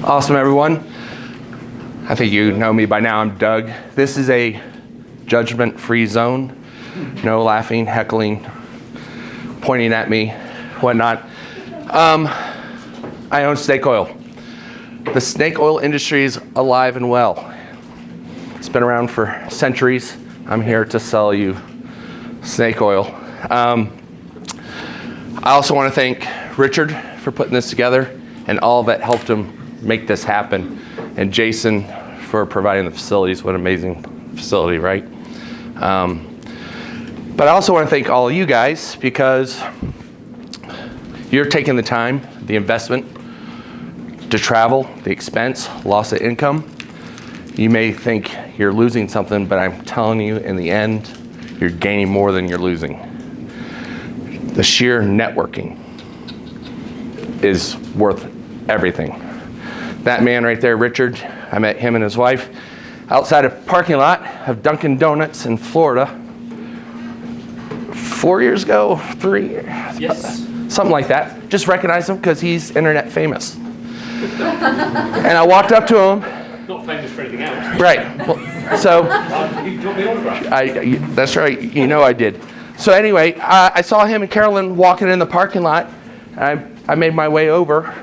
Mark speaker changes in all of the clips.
Speaker 1: Awesome, everyone. I think you know me by now. I'm Doug. This is a judgment-free zone. No laughing, heckling, pointing at me, whatnot. I own snake oil. The snake oil industry is alive and well. It's been around for centuries. I'm here to sell you snake oil. I also want to thank Richard for putting this together and all that helped him make this happen, and Jason for providing the facilities. What an amazing facility, right? But I also want to thank all of you guys because you're taking the time, the investment to travel, the expense, loss of income. You may think you're losing something, but I'm telling you, in the end, you're gaining more than you're losing. The sheer networking is worth everything. That man right there, Richard, I met him and his wife outside a parking lot of Dunkin' Donuts in Florida 4 years ago, 3 years, yes. Something like that. Just recognized him because he's internet famous. And I walked up to him.
Speaker 2: Not famous for anything else.
Speaker 1: Right. Well, so,
Speaker 2: you got me autograph.
Speaker 1: That's right. You know I did. So anyway, I saw him and Carolyn walking in the parking lot. I made my way over.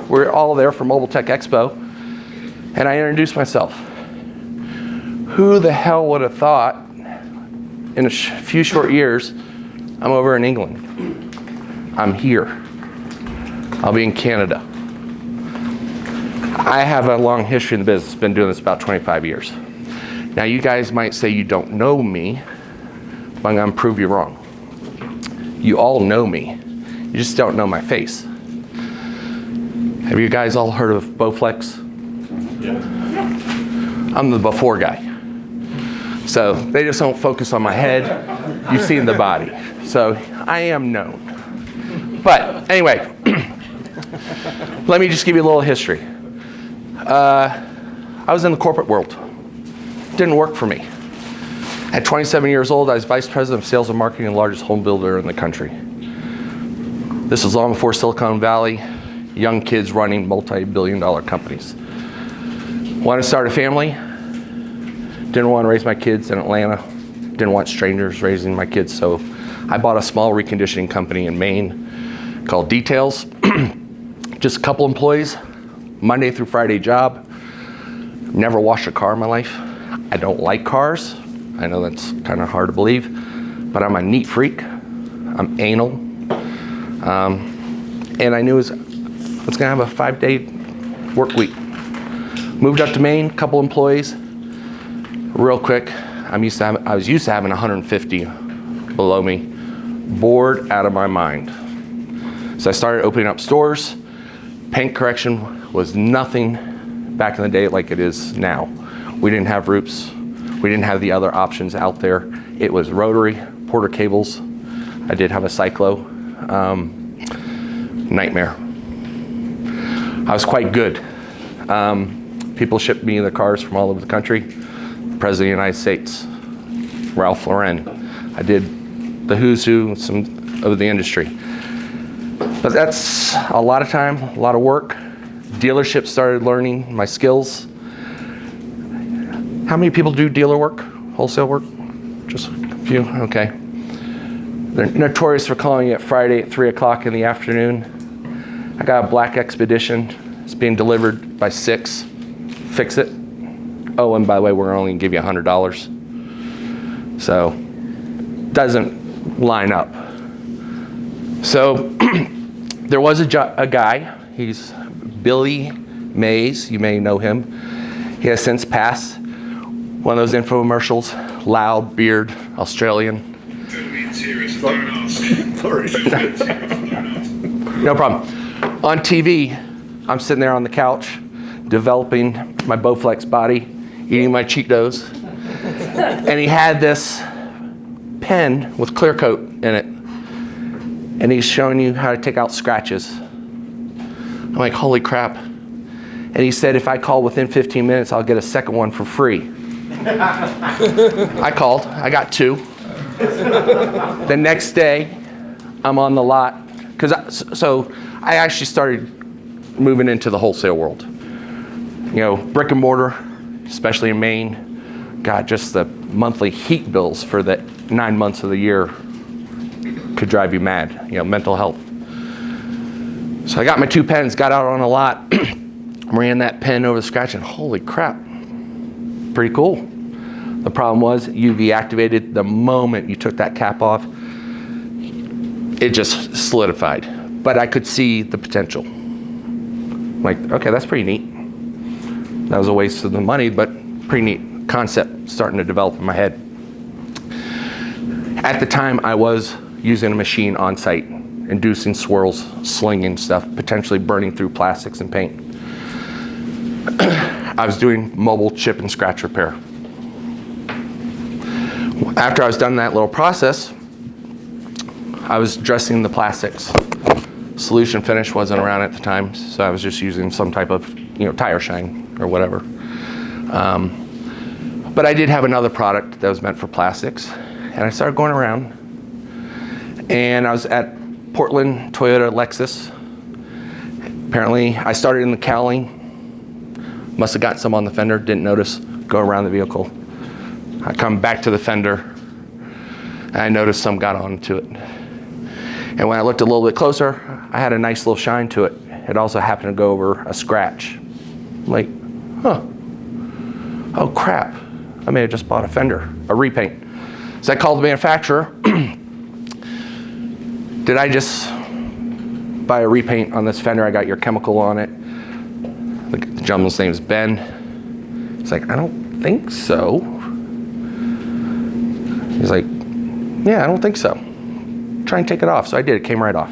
Speaker 1: We're all there for Mobile Tech Expo. And I introduced myself. Who the hell would have thought in a few short years, I'm over in England. I'm here. I'll be in Canada. I have a long history in the business. Been doing this about 25 years. Now you guys might say you don't know me, but I'm gonna prove you wrong. You all know me. You just don't know my face. Have you guys all heard of Bowflex?
Speaker 2: Yeah.
Speaker 1: I'm the before guy. So they just don't focus on my head. You've seen the body. So I am known. But anyway, let me just give you a little history. I was in the corporate world. Didn't work for me. At 27 years old, I was vice president of sales and marketing and largest home builder in the country. This was long before Silicon Valley, young kids running multi-billion-dollar companies. Want to start a family? Didn't want to raise my kids in Atlanta. Didn't want strangers raising my kids, so I bought a small reconditioning company in Maine called Details. Just a couple employees, Monday through Friday job. Never washed a car in my life. I don't like cars. I know that's kind of hard to believe, but I'm a neat freak. I'm anal. And I knew I was gonna have a 5-day work week. Moved up to Maine, couple employees. Real quick, I was used to having 150 below me, bored out of my mind. So I started opening up stores. Paint correction was nothing back in the day like it is now. We didn't have roofs. We didn't have the other options out there. It was rotary, Porter cables. I did have a cyclo. Nightmare. I was quite good. People shipped me their cars from all over the country. President of the United States, Ralph Lauren. I did the who's who some of the industry. But that's a lot of time, a lot of work. Dealerships started learning my skills. How many people do dealer work, wholesale work? Just a few, okay. They're notorious for calling it Friday at 3 o'clock in the afternoon. I got a black Expedition. It's being delivered by 6. Fix it. Oh, and by the way, we're only gonna give you $100. So, doesn't line up. So, there was a guy, he's Billy Mays, you may know him. He has since passed. One of those infomercials, loud, beard, Australian. No problem. On TV, I'm sitting there on the couch, developing my Bowflex body, eating my Cheetos, and he had this pen with clear coat in it, and he's showing you how to take out scratches. I'm like, holy crap. And he said, if I call within 15 minutes, I'll get a second one for free. I called, I got 2. The next day, I'm on the lot, so I actually started moving into the wholesale world. brick and mortar, especially in Maine, God, just the monthly heat bills for the 9 months of the year could drive you mad, mental health. So I got my 2 pens, got out on a lot, ran that pen over the scratch, and holy crap, pretty cool. The problem was UV activated the moment you took that cap off. It just solidified, but I could see the potential. Like, okay, that's pretty neat. That was a waste of the money, but pretty neat concept starting to develop in my head. At the time, I was using a machine on site, inducing swirls, slinging stuff, potentially burning through plastics and paint. I was doing mobile chip and scratch repair. After I was done that little process, I was dressing the plastics. Solution finish wasn't around at the time, so I was just using some type of, tire shine or whatever. But I did have another product that was meant for plastics, and I started going around, and I was at Portland, Toyota, Lexus. Apparently, I started in the cowling, must have got some on the fender, didn't notice, go around the vehicle. I come back to the fender, and I noticed some got onto it. And when I looked a little bit closer, I had a nice little shine to it. It also happened to go over a scratch. I'm like, oh crap, I may have just bought a fender, a repaint. So I called the manufacturer. Did I just buy a repaint on this fender? I got your chemical on it. The gentleman's name is Ben. He's like, I don't think so. He's like, yeah, I don't think so. Try and take it off. So I did. It came right off.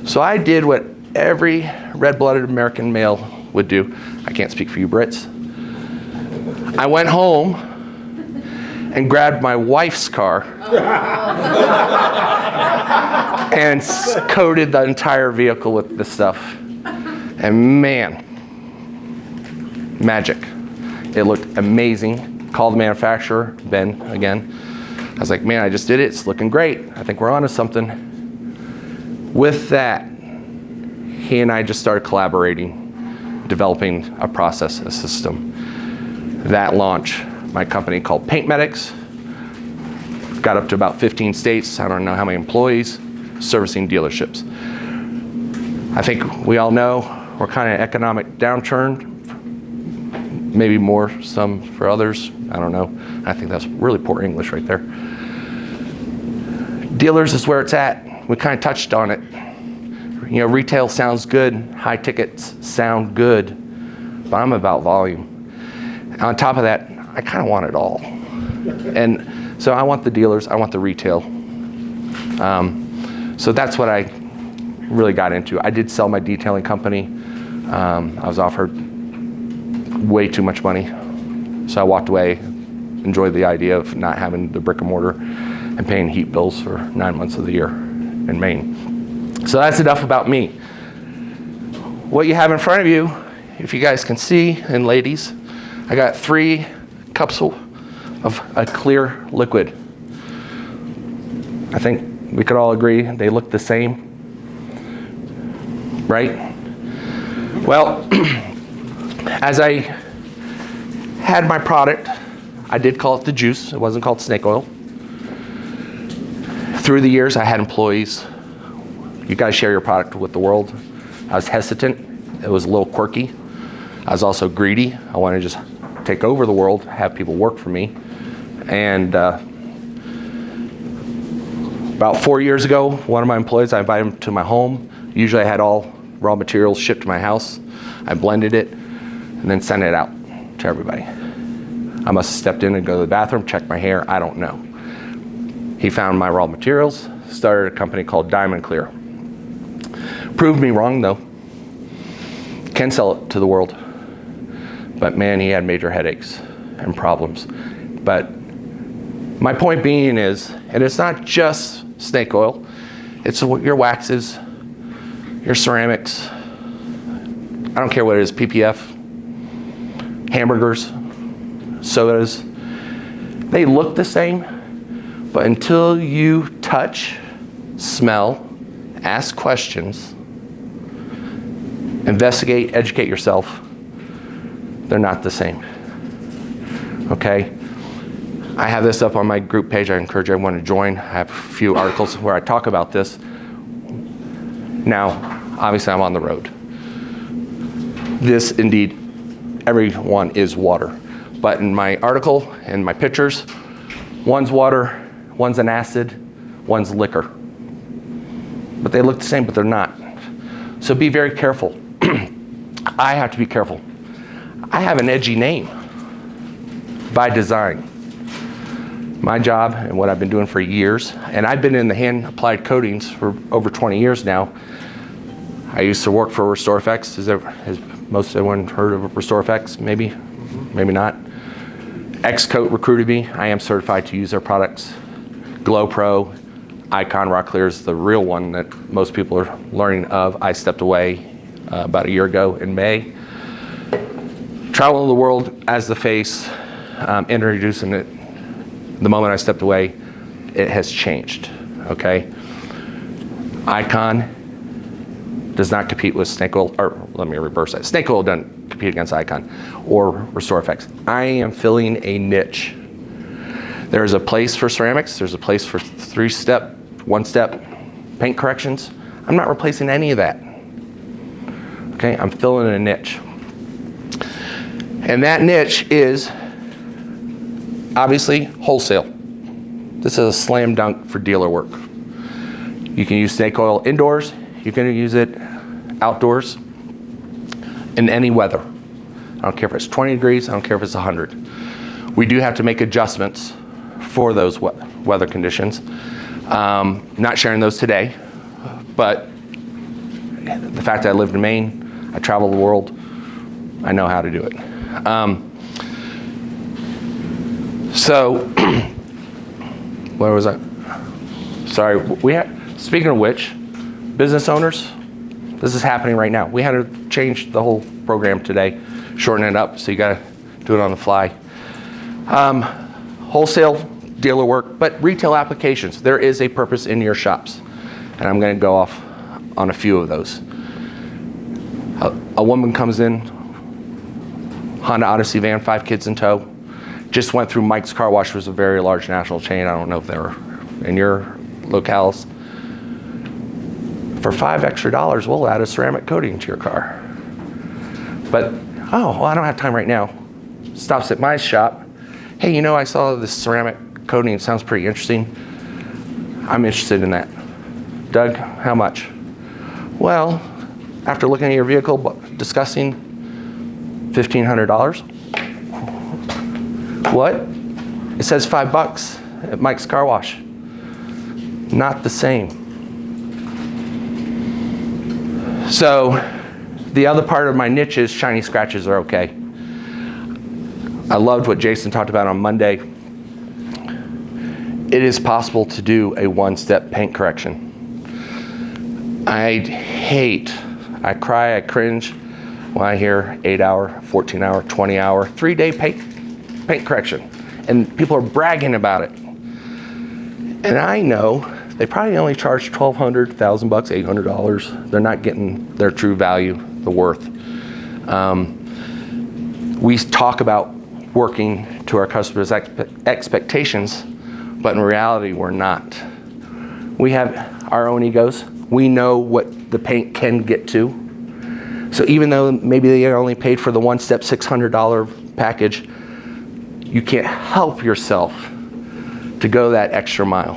Speaker 1: So I did what every red-blooded American male would do. I can't speak for you Brits. I went home and grabbed my wife's car and coated the entire vehicle with this stuff. And man, magic. It looked amazing. Called the manufacturer, Ben, again. I was like, man, I just did it. It's looking great. I think we're onto something. With that, he and I just started collaborating, developing a process, a system. That launched my company called Paint Medics. Got up to about 15 states. I don't know how many employees, servicing dealerships. I think we all know we're kind of economic downturn. Maybe more, some for others. I don't know. I think that's really poor English right there. Dealers is where it's at. We kind of touched on it. Retail sounds good. High tickets sound good. But I'm about volume. On top of that, I kind of want it all. And so I want the dealers. I want the retail. So that's what I really got into. I did sell my detailing company. I was offered way too much money. So I walked away, enjoyed the idea of not having the brick and mortar and paying heat bills for 9 months of the year in Maine. So that's enough about me. What you have in front of you, if you guys can see, and ladies, I got 3 cups of a clear liquid. I think we could all agree they look the same, right? Well, as I had my product, I did call it the juice. It wasn't called snake oil. Through the years, I had employees. You guys share your product with the world. I was hesitant. It was a little quirky. I was also greedy. I wanted to just take over the world, have people work for me. And about 4 years ago, one of my employees, I invited him to my home. Usually I had all raw materials shipped to my house. I blended it and then sent it out to everybody. I must have stepped in and go to the bathroom, checked my hair, I don't know. He found my raw materials, started a company called Diamond Clear. Proved me wrong though. Can sell it to the world. But man, he had major headaches and problems. But my point being is, and it's not just snake oil, it's your waxes, your ceramics, I don't care what it is, PPF, hamburgers, sodas. They look the same, but until you touch, smell, ask questions, investigate, educate yourself, They're not the same. Okay? I have this up on my group page. I encourage everyone to join. I have a few articles where I talk about this. Now, obviously I'm on the road. This indeed, everyone is water. But in my article and my pictures, one's water, one's an acid, one's liquor. But they look the same, but they're not. So be very careful. I have to be careful. I have an edgy name by design. My job and what I've been doing for years, and I've been in the hand-applied coatings for over 20 years now. I used to work for Restore Effects. Has most everyone heard of Restore Effects? Maybe, maybe not. Xcoat recruited me. I am certified to use their products. Glow Pro, Icon Rock Clear is the real one that most people are learning of. I stepped away about a year ago in May. Traveling the world as the face, introducing it. The moment I stepped away, it has changed, okay? Icon does not compete with Snake Oil, or let me reverse that. Snake Oil doesn't compete against Icon or Restore Effects. I am filling a niche. There is a place for ceramics. There's a place for three-step, one-step paint corrections. I'm not replacing any of that, okay? I'm filling a niche. And that niche is obviously wholesale. This is a slam dunk for dealer work. You can use snake oil indoors. You can use it outdoors in any weather. I don't care if it's 20 degrees. I don't care if it's 100. We do have to make adjustments for those weather conditions. Not sharing those today, but the fact that I lived in Maine, I travel the world, I know how to do it. So, where was I? Sorry, speaking of which, business owners, this is happening right now. We had to change the whole program today, shorten it up, so you gotta do it on the fly. Wholesale dealer work, but retail applications. There is a purpose in your shops, and I'm gonna go off on a few of those. A woman comes in, Honda Odyssey van, 5 kids in tow. Just went through Mike's Car Wash, which was a very large national chain. I don't know if they're in your locales. For $5 extra, we'll add a ceramic coating to your car. But, oh, well, I don't have time right now. Stops at my shop. Hey, you know, I saw this ceramic coating. It sounds pretty interesting. I'm interested in that. Doug, how much? Well, after looking at your vehicle, discussing $1,500. What? It says $5 at Mike's Car Wash. Not the same. So the other part of my niche is shiny scratches are okay. I loved what Jason talked about on Monday. It is possible to do a one-step paint correction. I cry, I cringe when I hear 8-hour, 14-hour, 20-hour, 3-day paint correction. And people are bragging about it. And I know they probably only charge $1,200, $1,000, $800. They're not getting their true value, the worth. We talk about working to our customers' expectations, but in reality, we're not. We have our own egos. We know what the paint can get to. So even though maybe they only paid for the one-step $600 package, you can't help yourself to go that extra mile.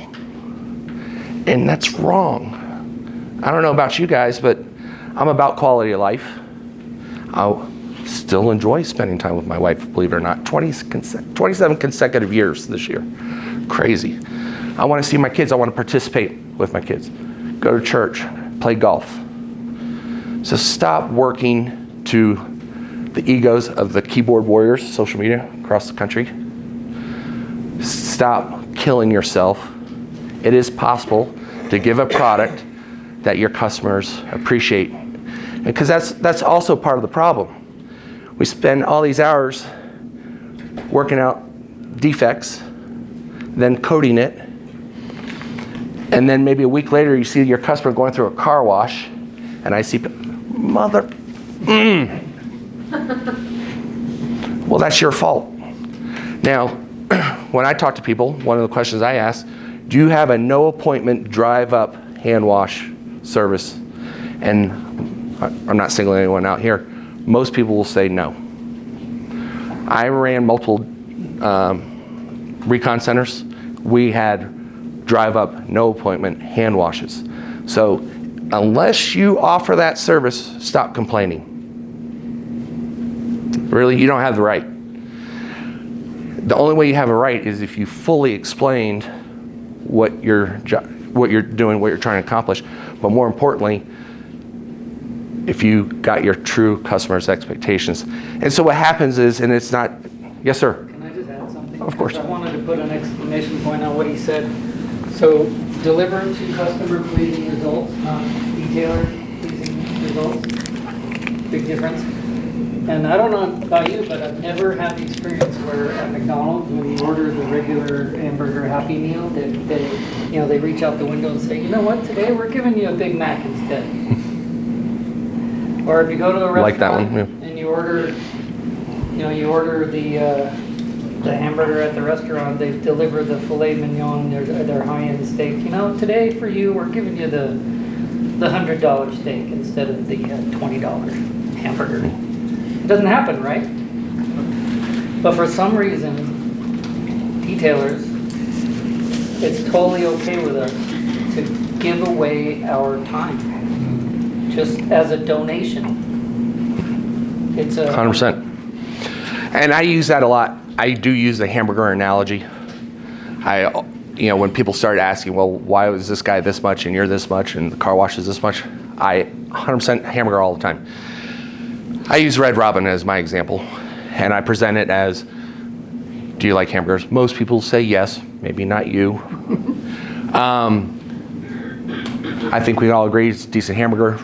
Speaker 1: And that's wrong. I don't know about you guys, but I'm about quality of life. I still enjoy spending time with my wife, believe it or not. 27 consecutive years this year. Crazy. I want to see my kids. I want to participate with my kids. Go to church, play golf. So stop working to the egos of the keyboard warriors, social media across the country. Stop killing yourself. It is possible to give a product that your customers appreciate. Because that's also part of the problem. We spend all these hours working out defects, then coating it, and then maybe a week later you see your customer going through a car wash, and I see, Well, that's your fault. Now, when I talk to people, one of the questions I ask, do you have a no appointment drive up hand wash service? And I'm not singling anyone out here. Most people will say no. I ran multiple recon centers. We had drive up, no appointment hand washes. So unless you offer that service, stop complaining. Really, you don't have the right. The only way you have a right is if you fully explained what you're doing, what you're trying to accomplish. But more importantly, if you got your true customers' expectations. And so what happens is, and it's not, yes, sir?
Speaker 3: Can I just add something?
Speaker 1: Of course.
Speaker 3: I wanted to put an exclamation point on what he said. So deliver to customer pleasing results, not detailer pleasing results. Big difference. And I don't know about you, but I've never had the experience where at McDonald's, when you order the regular hamburger Happy Meal, they reach out the window and say, you know what, today we're giving you a Big Mac instead. Or if you go to a restaurant
Speaker 1: Like that one, yeah.
Speaker 3: and you order the hamburger at the restaurant, they deliver the filet mignon, their high-end steak. You know, today for you, we're giving you the $100 steak instead of the $20 hamburger. It doesn't happen, right? But for some reason, detailers, it's totally okay with us to give away our time, just as a donation. It's a
Speaker 1: 100%. And I use that a lot. I do use the hamburger analogy. When people start asking, well, why was this guy this much and you're this much and the car wash is this much? I 100% hamburger all the time. I use Red Robin as my example, and I present it as, do you like hamburgers? Most people say yes, maybe not you. I think we all agree it's a decent hamburger.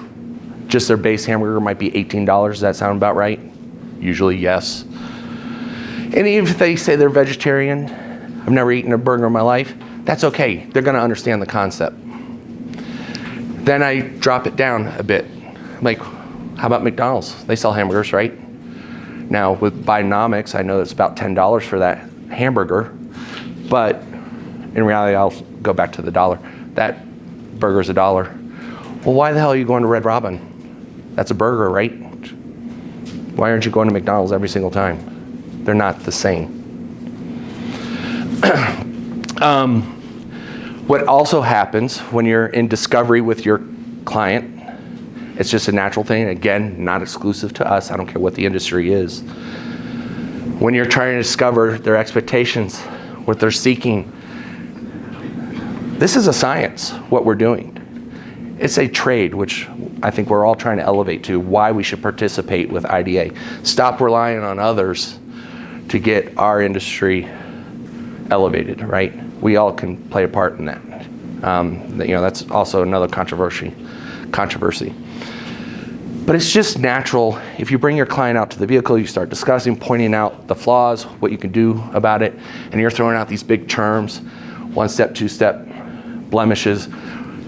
Speaker 1: Just their base hamburger might be $18. Does that sound about right? Usually, yes. And even if they say they're vegetarian, I've never eaten a burger in my life, that's okay. They're going to understand the concept. Then I drop it down a bit. Like, how about McDonald's? They sell hamburgers, right? Now, with Bidenomics, I know it's about $10 for that hamburger, but in reality, I'll go back to the dollar. That burger's $1. Well, why the hell are you going to Red Robin? That's a burger, right? Why aren't you going to McDonald's every single time? They're not the same. What also happens when you're in discovery with your client, it's just a natural thing. Again, not exclusive to us. I don't care what the industry is. When you're trying to discover their expectations, what they're seeking, this is a science, what we're doing. It's a trade, which I think we're all trying to elevate to, why we should participate with IDA. Stop relying on others to get our industry elevated, right? We all can play a part in that. That's also another controversy. But it's just natural. If you bring your client out to the vehicle, you start discussing, pointing out the flaws, what you can do about it, and you're throwing out these big terms, 1-step, 2-step, blemishes,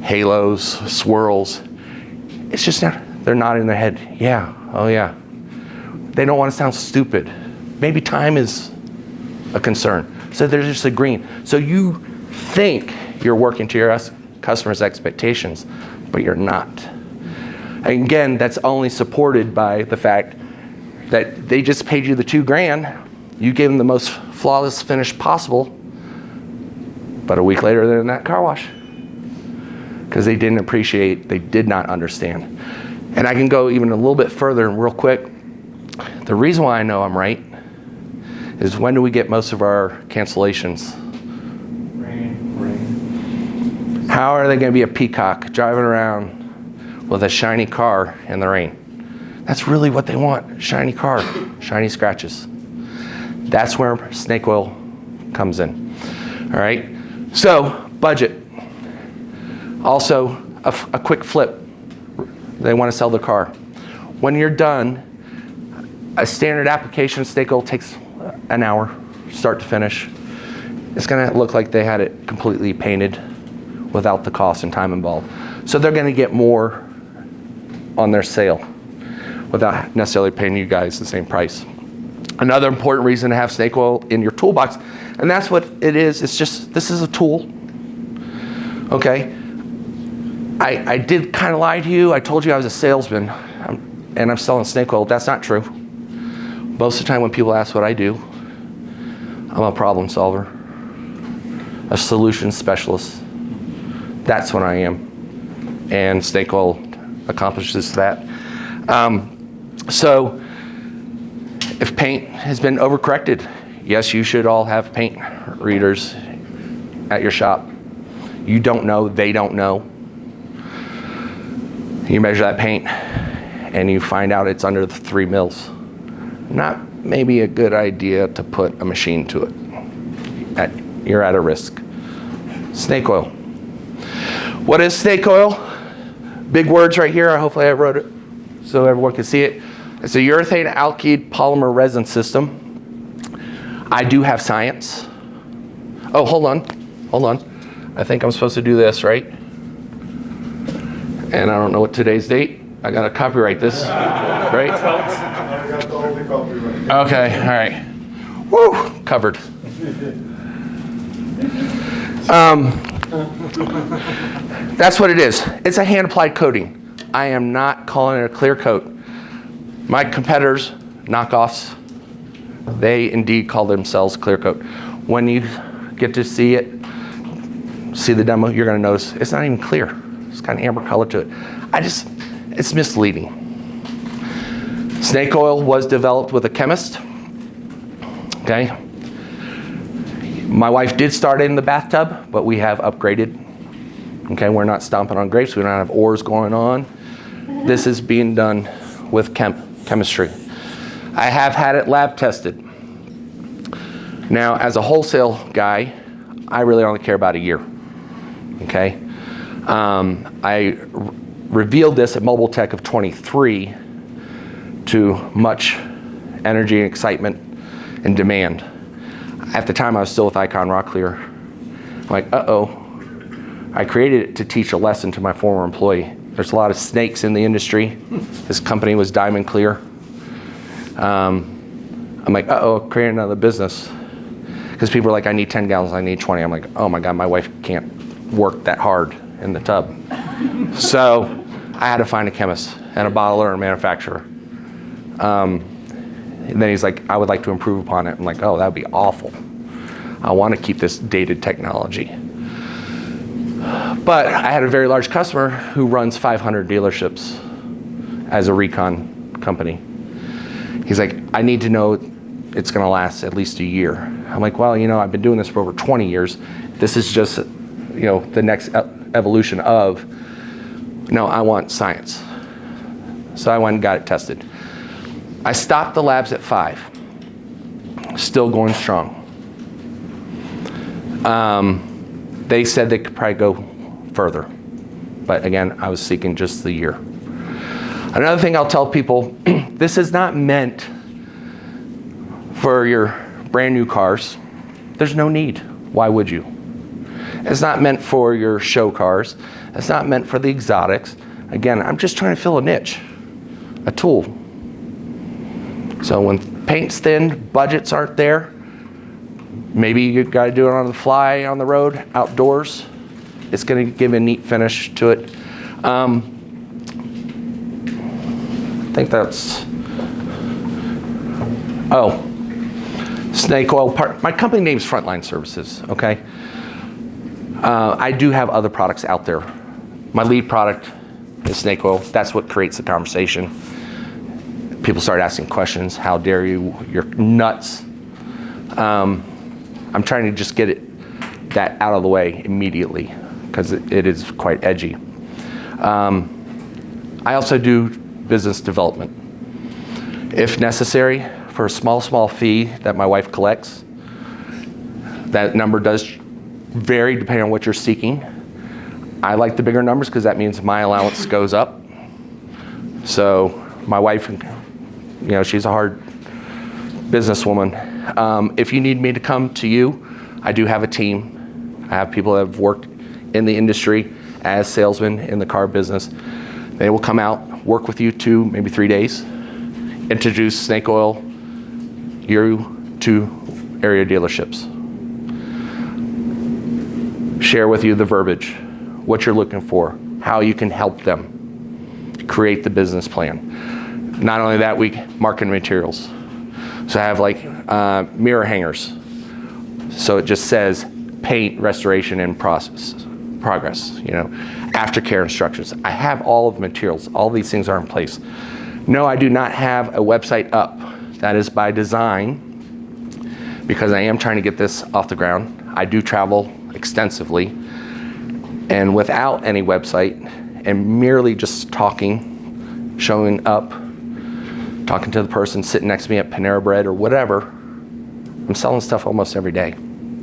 Speaker 1: halos, swirls. It's just they're nodding their head. Yeah, oh yeah. They don't want to sound stupid. Maybe time is a concern. So they're just agreeing. So you think you're working to your customers' expectations, but you're not. And again, that's only supported by the fact that they just paid you the $2,000. You gave them the most flawless finish possible, but a week later they're in that car wash because they didn't appreciate, they did not understand. And I can go even a little bit further and real quick. The reason why I know I'm right is, when do we get most of our cancellations? Rain. How are they going to be a peacock driving around with a shiny car in the rain? That's really what they want. Shiny car, shiny scratches. That's where snake oil comes in. All right. So budget. Also a quick flip. They want to sell the car. When you're done, a standard application snake oil takes an hour, start to finish. It's going to look like they had it completely painted without the cost and time involved. So they're going to get more on their sale without necessarily paying you guys the same price. Another important reason to have snake oil in your toolbox, and that's what it is. It's just, this is a tool. Okay? I did kind of lie to you. I told you I was a salesman, and I'm selling snake oil. That's not true. Most of the time when people ask what I do, I'm a problem solver, a solution specialist. That's what I am. And snake oil accomplishes that. So if paint has been overcorrected, yes, you should all have paint readers at your shop. You don't know, they don't know. You measure that paint and you find out it's under the 3 mils. Not maybe a good idea to put a machine to it. You're at a risk. Snake oil. What is snake oil? Big words right here. Hopefully I wrote it so everyone can see it. It's a urethane alkyd polymer resin system. I do have science. Oh, hold on. I think I'm supposed to do this, right? And I don't know what today's date. I gotta copyright this, right?
Speaker 4: I got the only copyright.
Speaker 1: Okay, all right. Woo, covered. That's what it is. It's a hand-applied coating. I am not calling it a clear coat. My competitors, knockoffs, they indeed call themselves clear coat. When you get to see it, see the demo, you're gonna notice it's not even clear. It's got an amber color to it. It's misleading. Snake oil was developed with a chemist, okay? My wife did start in the bathtub, but we have upgraded. Okay, we're not stomping on grapes. We don't have oars going on. This is being done with chemistry. I have had it lab tested. Now, as a wholesale guy, I really only care about a year. Okay, I revealed this at Mobile Tech of 23 to much energy and excitement and demand. At the time, I was still with Icon Rock Clear. I'm like, uh-oh. I created it to teach a lesson to my former employee. There's a lot of snakes in the industry. This company was Diamond Clear. I'm like, uh-oh, create another business. Because people are like, I need 10 gallons, I need 20. I'm like, oh my God, my wife can't work that hard in the tub. So I had to find a chemist and a bottler and a manufacturer. And then he's like, I would like to improve upon it. I'm like, oh, that would be awful. I want to keep this dated technology. But I had a very large customer who runs 500 dealerships as a recon company. He's like, I need to know it's going to last at least a year. I'm like, well, I've been doing this for over 20 years. This is just, the next evolution of, no, I want science. So I went and got it tested. I stopped the labs at 5, still going strong. They said they could probably go further. But again, I was seeking just the year. Another thing I'll tell people, this is not meant for your brand new cars. There's no need. Why would you? It's not meant for your show cars. It's not meant for the exotics. Again, I'm just trying to fill a niche, a tool. So when paint's thin, budgets aren't there, maybe you got to do it on the fly, on the road, outdoors. It's going to give a neat finish to it. I think that's, snake oil part. My company name's Frontline Services, okay? I do have other products out there. My lead product is snake oil. That's what creates the conversation. People start asking questions. How dare you? You're nuts. I'm trying to just get that out of the way immediately because it is quite edgy. I also do business development. If necessary, for a small fee that my wife collects, that number does vary depending on what you're seeking. I like the bigger numbers because that means my allowance goes up. So my wife, she's a hard businesswoman. If you need me to come to you, I do have a team. I have people that have worked in the industry as salesmen in the car business. They will come out, work with you 2, maybe 3 days, introduce snake oil, you to area dealerships. Share with you the verbiage, what you're looking for, how you can help them create the business plan. Not only that, we market materials. So I have like mirror hangers. So it just says paint, restoration, and progress, aftercare instructions. I have all of the materials. All these things are in place. No, I do not have a website up. That is by design, because I am trying to get this off the ground. I do travel extensively, and without any website and merely just talking, showing up, talking to the person sitting next to me at Panera Bread or whatever, I'm selling stuff almost every day.